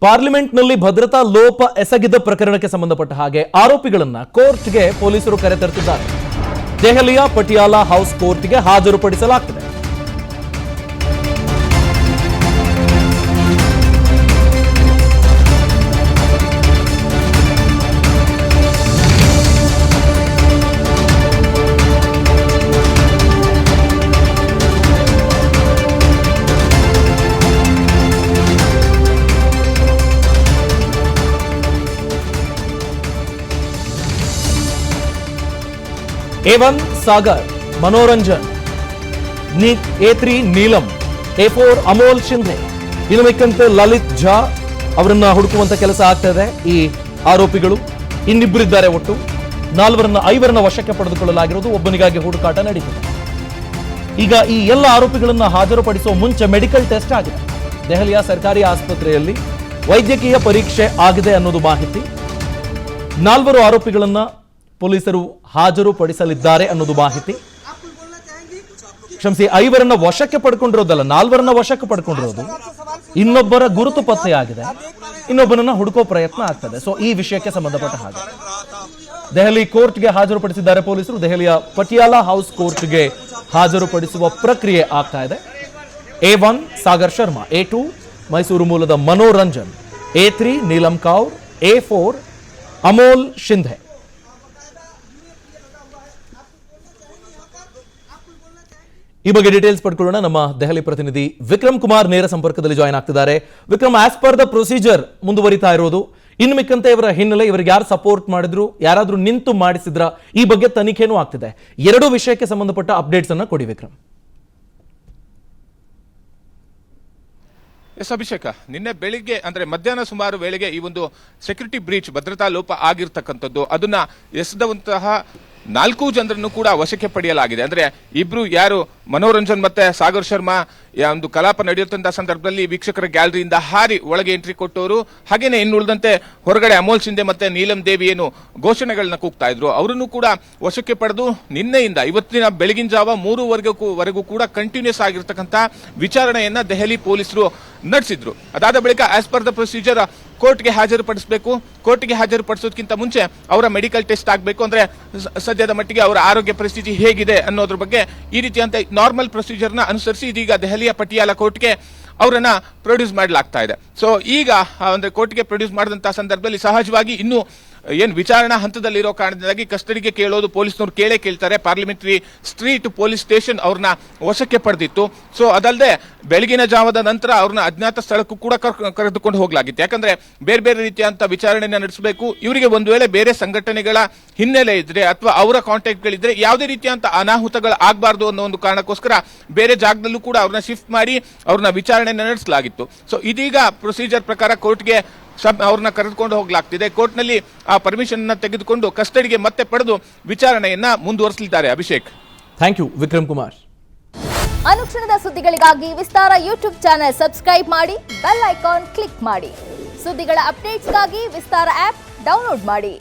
ಪಾರ್ಲಿಮೆಂಟ್ನಲ್ಲಿ ಭದ್ರತಾ ಲೋಪ ಎಸಗಿದ ಪ್ರಕರಣಕ್ಕೆ ಸಂಬಂಧಪಟ್ಟ ಹಾಗೆ ಆರೋಪಿಗಳನ್ನ ಕೋರ್ಟ್ಗೆ ಪೊಲೀಸರು ಕರೆತರುತ್ತಿದ್ದಾರೆ. ದೆಹಲಿಯ ಪಟಿಯಾಲಾ ಹೌಸ್ ಕೋರ್ಟ್ಗೆ ಹಾಜರುಪಡಿಸಲಾಗುತ್ತದೆ. A1 Sagar Manoranjan, A3 Neelam, A4 Amol Shinde, ಇನ್ನು ಮಿಕ್ಕಂತೆ ಲಲಿತ್ ಝಾ ಅವರನ್ನ ಹುಡುಕುವಂತ ಕೆಲಸ ಆಗ್ತಾ ಇದೆ. ಈ ಆರೋಪಿಗಳು ಇನ್ನಿಬ್ಬರಿದ್ದಾರೆ. ಒಟ್ಟು 5 ವಶಕ್ಕೆ ಪಡೆದುಕೊಳ್ಳಲಾಗಿರುವುದು. ಒಬ್ಬನಿಗಾಗಿ ಹುಡುಕಾಟ ನಡೀತಿದೆ. ಈಗ ಈ ಎಲ್ಲ ಆರೋಪಿಗಳನ್ನ ಹಾಜರುಪಡಿಸುವ ಮುಂಚೆ ಮೆಡಿಕಲ್ ಟೆಸ್ಟ್ ಆಗಿದೆ. ದೆಹಲಿಯ ಸರ್ಕಾರಿ ಆಸ್ಪತ್ರೆಯಲ್ಲಿ ವೈದ್ಯಕೀಯ ಪರೀಕ್ಷೆ ಆಗಿದೆ ಅನ್ನೋದು ಮಾಹಿತಿ. 4 ಆರೋಪಿಗಳನ್ನ ಪೊಲೀಸರು ಹಾಜರುಪಡಿಸಲಿದ್ದಾರೆ ಅನ್ನೋದು ಮಾಹಿತಿ. ಕ್ಷಮಿಸಿ, 5 ವಶಕ್ಕೆ ಪಡ್ಕೊಂಡಿರೋದಲ್ಲ, 4 ವಶಕ್ಕೆ ಪಡ್ಕೊಂಡಿರೋದು. ಇನ್ನೊಬ್ಬರ ಗುರುತು ಪತ್ತೆಯಾಗಿದೆ, ಇನ್ನೊಬ್ಬನನ್ನ ಹುಡುಕೋ ಪ್ರಯತ್ನ ಆಗ್ತದೆ. ಸೊ ಈ ವಿಷಯಕ್ಕೆ ಸಂಬಂಧಪಟ್ಟ ಹಾಗೆ ದೆಹಲಿ ಕೋರ್ಟ್ಗೆ ಹಾಜರುಪಡಿಸಿದ್ದಾರೆ ಪೊಲೀಸರು. ದೆಹಲಿಯ ಪಟಿಯಾಲಾ ಹೌಸ್ ಕೋರ್ಟ್ಗೆ ಹಾಜರುಪಡಿಸುವ ಪ್ರಕ್ರಿಯೆ ಆಗ್ತಾ ಇದೆ. A1 ಸಾಗರ್ ಶರ್ಮಾ, A2 ಮೈಸೂರು ಮೂಲದ ಮನೋರಂಜನ್, A3 ನೀಲಂ ಕೌರ್, A4 ಅಮೋಲ್ ಶಿಂಧೆ. ಈ ಬಗ್ಗೆ ಡೀಟೇಲ್ಸ್ ಪಡ್ಕೊಳ್ಳೋಣ. ನಮ್ಮ ದೆಹಲಿ ಪ್ರತಿನಿಧಿ ವಿಕ್ರಮ್ ಕುಮಾರ್ ನೇರ ಸಂಪರ್ಕದಲ್ಲಿ ಜಾಯ್ನ್ ಆಗ್ತಿದ್ದಾರೆ. Vikram, as per the procedure ಮುಂದುವರಿತಾ ಇರೋದು. ಇನ್ನು ಮಿಕ್ಕಂತೆ ಇವರ ಹಿನ್ನೆಲೆ, ಇವರಿಗೆ ಯಾರು ಸಪೋರ್ಟ್ ಮಾಡಿದ್ರು, ಯಾರಾದ್ರೂ ನಿಂತು ಮಾಡಿಸಿದ್ರ, ಈ ಬಗ್ಗೆ ತನಿಖೆನೂ ಆಗ್ತಿದೆ. 2 ವಿಷಯಕ್ಕೆ ಸಂಬಂಧಪಟ್ಟ ಅಪ್ಡೇಟ್ಸ್ ಅನ್ನ ಕೊಡಿ ವಿಕ್ರಮ್. ಎಸ್ ಅಭಿಷೇಕ, ನಿನ್ನೆ ಬೆಳಿಗ್ಗೆ ಅಂದ್ರೆ ಮಧ್ಯಾಹ್ನ ಸುಮಾರು ವೇಳೆಗೆ ಈ ಒಂದು ಸೆಕ್ಯೂರಿಟಿ ಬ್ರೀಚ್, ಭದ್ರತಾ ಲೋಪ ಆಗಿರ್ತಕ್ಕಂಥದ್ದು, ಅದನ್ನ ಎಸೆದಂತಹ 4 ಜನರನ್ನು ಕೂಡ ವಶಕ್ಕೆ ಪಡೆಯಲಾಗಿದೆ. ಅಂದ್ರೆ ಇಬ್ರು ಯಾರು ಮನೋರಂಜನ್ ಮತ್ತೆ ಸಾಗರ್ ಶರ್ಮಾ ಒಂದು ಕಲಾಪ ನಡೆಯುತ್ತಂತಹ ಸಂದರ್ಭದಲ್ಲಿ ವೀಕ್ಷಕರ ಗ್ಯಾಲರಿಯಿಂದ ಹಾರಿ ಒಳಗೆ ಎಂಟ್ರಿ ಕೊಟ್ಟವರು, ಹಾಗೇನೆ ಇನ್ನುಳಿದಂತೆ ಹೊರಗಡೆ ಅಮೋಲ್ ಶಿಂಧೆ ಮತ್ತೆ ನೀಲಂ ದೇವಿ ಏನು ಘೋಷಣೆಗಳನ್ನ ಕೂಗ್ತಾ ಇದ್ರು, ಅವರನ್ನು ಕೂಡ ವಶಕ್ಕೆ ಪಡೆದು ನಿನ್ನೆಯಿಂದ ಇವತ್ತಿನ ಬೆಳಗಿನ ಜಾವ 3 ಕೂಡ ಕಂಟಿನ್ಯೂಸ್ ಆಗಿರ್ತಕ್ಕಂಥ ವಿಚಾರಣೆಯನ್ನ ದೆಹಲಿ ಪೊಲೀಸರು ನಡೆಸಿದ್ರು. ಅದಾದ ಬಳಿಕ ಆಸ್ ಪರ್ ದ ಪ್ರೊಸೀಜರ್ ಕೋರ್ಟ್ಗೆ ಹಾಜರುಪಡಿಸಬೇಕು. ಕೋರ್ಟ್ಗೆ ಹಾಜರುಪಡಿಸೋದಕ್ಕಿಂತ ಮುಂಚೆ ಅವರ ಮೆಡಿಕಲ್ ಟೆಸ್ಟ್ ಆಗಬೇಕು. ಅಂದ್ರೆ ಸದ್ಯದ ಮಟ್ಟಿಗೆ ಅವರ ಆರೋಗ್ಯ ಪರಿಸ್ಥಿತಿ ಹೇಗಿದೆ ಅನ್ನೋದ್ರ ಬಗ್ಗೆ ಈ ರೀತಿಯಂತ ನಾರ್ಮಲ್ ಪ್ರೊಸೀಜರ್ನ ಅನುಸರಿಸಿ ಇದೀಗ ದೆಹಲಿಯ ಪಟಿಯಾಲಾ ಕೋರ್ಟ್ಗೆ ಅವರನ್ನ ಪ್ರೊಡ್ಯೂಸ್ ಮಾಡಲಾಗ್ತಾ ಇದೆ. ಸೊ ಈಗ ಅಂದ್ರೆ ಕೋರ್ಟ್ಗೆ ಪ್ರೊಡ್ಯೂಸ್ ಮಾಡಿದಂತಹ ಸಂದರ್ಭದಲ್ಲಿ ಸಹಜವಾಗಿ ಇನ್ನು ಏನು ವಿಚಾರಣಾ ಹಂತದಲ್ಲಿರೋ ಕಾರಣದಿಂದಾಗಿ ಕಸ್ಟಡಿಗೆ ಕೇಳೋದು ಪೊಲೀಸ್ನವ್ರು ಕೇಳ್ತಾರೆ. ಪಾರ್ಲಿಮೆಂಟರಿ ಸ್ಟ್ರೀಟ್ ಪೊಲೀಸ್ ಸ್ಟೇಷನ್ ಅವ್ರನ್ನ ವಶಕ್ಕೆ ಪಡೆದಿತ್ತು. ಸೊ ಅದಲ್ಲದೆ ಬೆಳಗಿನ ಜಾವದ ನಂತರ ಅವ್ರನ್ನ ಅಜ್ಞಾತ ಸ್ಥಳಕ್ಕೂ ಕೂಡ ಕರೆದುಕೊಂಡು ಹೋಗ್ಲಾಗಿತ್ತು. ಯಾಕಂದ್ರೆ ಬೇರೆ ಬೇರೆ ರೀತಿಯಂತ ವಿಚಾರಣೆನ ನಡೆಸಬೇಕು. ಇವರಿಗೆ ಒಂದು ವೇಳೆ ಬೇರೆ ಸಂಘಟನೆಗಳ ಹಿನ್ನೆಲೆ ಇದ್ರೆ ಅಥವಾ ಅವರ ಕಾಂಟ್ಯಾಕ್ಟ್ಗಳಿದ್ರೆ ಯಾವುದೇ ರೀತಿಯಂತ ಅನಾಹುತಗಳು ಆಗಬಾರ್ದು ಅನ್ನೋ ಒಂದು ಕಾರಣಕ್ಕೋಸ್ಕರ ಬೇರೆ ಜಾಗದಲ್ಲೂ ಕೂಡ ಅವ್ರನ್ನ ಶಿಫ್ಟ್ ಮಾಡಿ ಅವ್ರನ್ನ ವಿಚಾರಣೆ ನಡೆಸಲಾಗಿತ್ತು. ಸೊ ಇದೀಗ ಪ್ರೊಸೀಜರ್ ಪ್ರಕಾರ ಕೋರ್ಟ್ಗೆ ಅವ್ರನ್ನ ಕರೆದುಕೊಂಡು ಹೋಗ್ಲಾಗ್ತಿದೆ. ಕೋರ್ಟ್ನಲ್ಲಿ ಆ ಪರ್ಮಿಷನ್ ತೆಗೆದುಕೊಂಡು ಕಸ್ಟಡಿಗೆ ಮತ್ತೆ ಪಡೆದು ವಿಚಾರಣೆಯನ್ನ ಮುಂದುವರಿಸಲಿದ್ದಾರೆ. Abhishek, thank you Vikram Kumar. ಅನುಕ್ಷಣದ ಸುದ್ದಿಗಳಿಗಾಗಿ ವಿಸ್ತಾರ ಯೂಟ್ಯೂಬ್ ಚಾನೆಲ್ ಸಬ್ಸ್ಕ್ರೈಬ್ ಮಾಡಿ, ಬೆಲ್ ಐಕಾನ್ ಕ್ಲಿಕ್ ಮಾಡಿ. ಸುದ್ದಿಗಳ ಅಪ್ಡೇಟ್ಸ್ಗಾಗಿ ವಿಸ್ತಾರ ಆಪ್ ಡೌನ್ಲೋಡ್ ಮಾಡಿ.